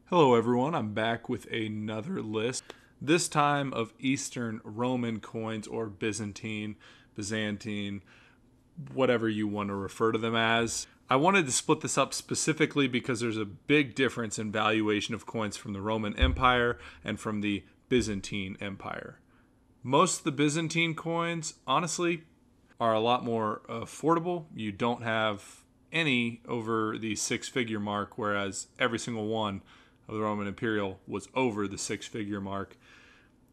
Hello everyone, I'm back with another list, this time of Eastern Roman coins or Byzantine, whatever you want to refer to them as. I wanted to split this up specifically because there's a big difference in valuation of coins from the Roman Empire and from the Byzantine Empire. Most of the Byzantine coins, honestly, are a lot more affordable. You don't have any over the six-figure mark, whereas every single one of the Roman Imperial was over the six-figure mark.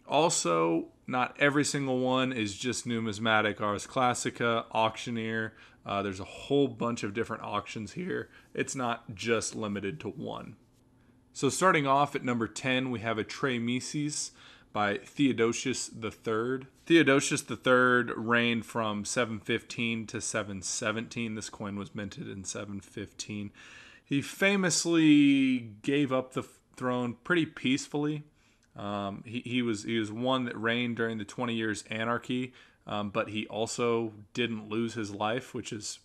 Also, not every single one is just numismatic Ars Classica, auctioneer. There's a whole bunch of different auctions here. It's not just limited to one. So starting off at number 10, we have a Tre Mises by Theodosius III. Theodosius III reigned from 715 to 717. This coin was minted in 715. He famously gave up the throne pretty peacefully. He was one that reigned during the 20 years anarchy, but he also didn't lose his life, which is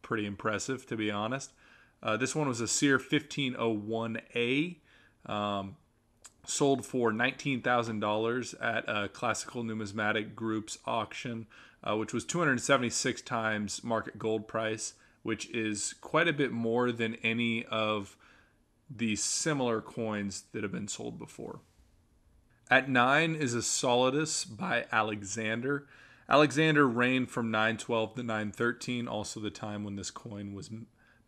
pretty impressive, to be honest. This one was a Seer 1501A, sold for $19,000 at a Classical Numismatic Group's auction, which was 276 times market gold price, which is quite a bit more than any of the similar coins that have been sold before. At 9 is a Solidus by Alexander. Alexander reigned from 912 to 913, also the time when this coin was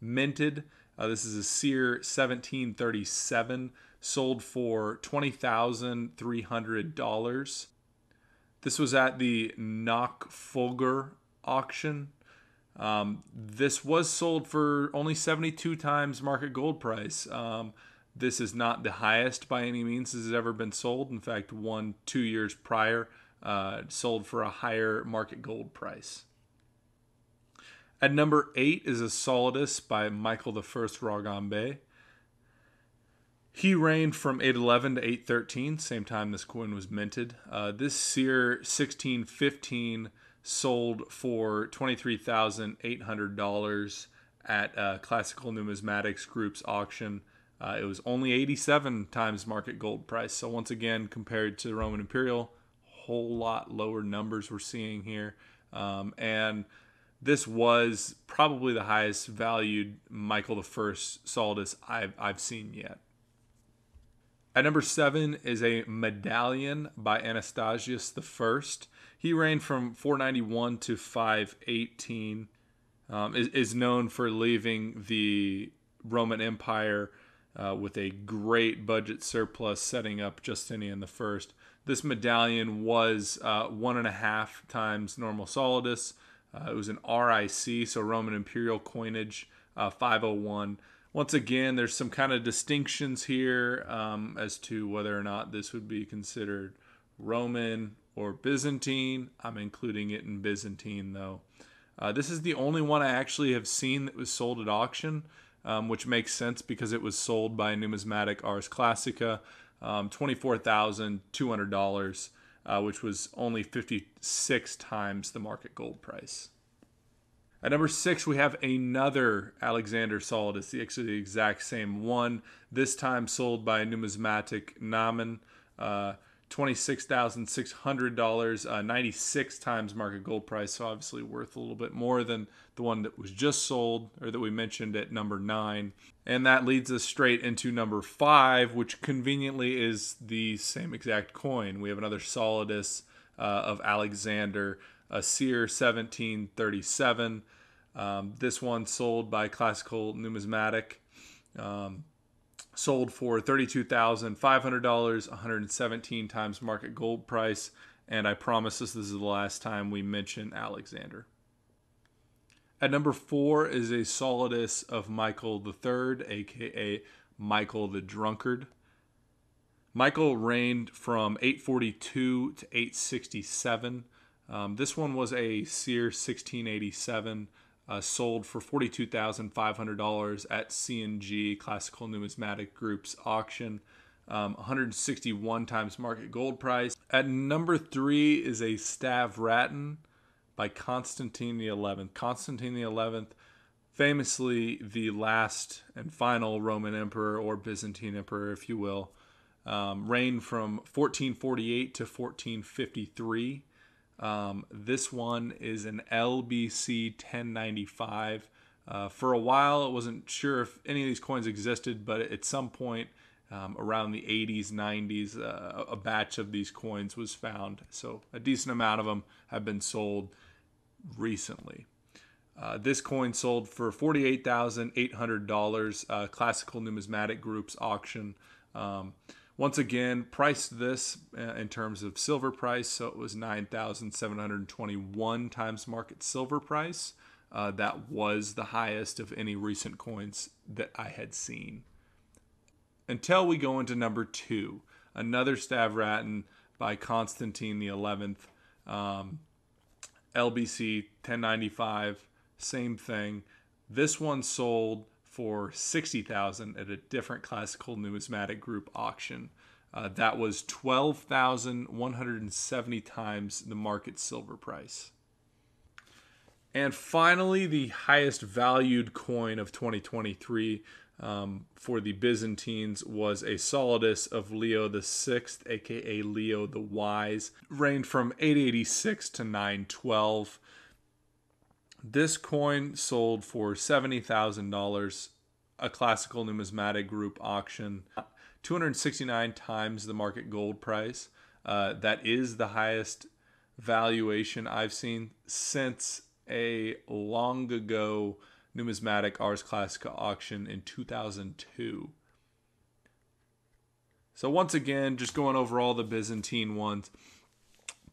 minted. This is a Seer 1737, sold for $20,300. This was at the Nachfolger auction. This was sold for only 72 times market gold price. This is not the highest by any means this has ever been sold. In fact, 2 years prior, sold for a higher market gold price. At number 8 is a Solidus by Michael I Ragambé. He reigned from 811 to 813, same time this coin was minted. This Seer 1615 sold for $23,800 at Classical Numismatics Group's auction. It was only 87 times market gold price. So once again, compared to the Roman Imperial, whole lot lower numbers we're seeing here. And this was probably the highest valued Michael I Solidus I've seen yet. At number 7 is a medallion by Anastasius I. He reigned from 491 to 518. Is known for leaving the Roman Empire with a great budget surplus, setting up Justinian I. This medallion was 1.5 times normal solidus. It was an RIC, so Roman Imperial coinage, 501. Once again, there's some kind of distinctions here as to whether or not this would be considered Roman or Byzantine. I'm including it in Byzantine, though. This is the only one I actually have seen that was sold at auction, which makes sense because it was sold by Numismatic Ars Classica, $24,200, which was only 56 times the market gold price. At number 6, we have another Alexander Solidus, actually the exact same one, this time sold by Numismatic Namen, $26,600, 96 times market gold price, so obviously worth a little bit more than the one that was just sold, or that we mentioned at number 9. And that leads us straight into number 5, which conveniently is the same exact coin. We have another Solidus of Alexander, a Seer 1737. This one sold by Classical Numismatic. Sold for $32,500, 117 times market gold price. And I promise this is the last time we mention Alexander. At number 4 is a Solidus of Michael III, aka Michael the Drunkard. Michael reigned from 842 to 867. This one was a Seer 1687, sold for $42,500 at C&G Classical Numismatic Group's auction. 161 times market gold price. At number 3 is a Stavratin by Constantine XI. Constantine XI Famously, the last and final Roman emperor, or Byzantine emperor, if you will, reigned from 1448 to 1453. This one is an LBC 1095. For a while, I wasn't sure if any of these coins existed, but at some point around the 80s, 90s, a batch of these coins was found. So a decent amount of them have been sold recently. This coin sold for $48,800, Classical Numismatic Group's auction. Once again, priced this in terms of silver price, so it was 9,721 times market silver price. That was the highest of any recent coins that I had seen. Until we go into number 2, another Stavratin by Constantine the 11th, LBC 1095, same thing. This one sold for $60,000 at a different Classical Numismatic Group auction. That was 12,170 times the market silver price. And finally, the highest valued coin of 2023 for the Byzantines was a solidus of Leo VI, aka Leo the Wise, reigned from 886 to 912. This coin sold for $70,000, a Classical Numismatic Group auction, 269 times the market gold price. That is the highest valuation I've seen since a long ago numismatic Ars Classica auction in 2002. So once again, just going over all the Byzantine ones,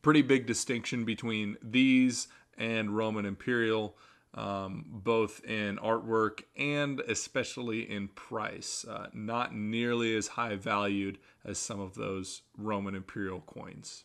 pretty big distinction between these and Roman Imperial, both in artwork and especially in price. Not nearly as high valued as some of those Roman Imperial coins.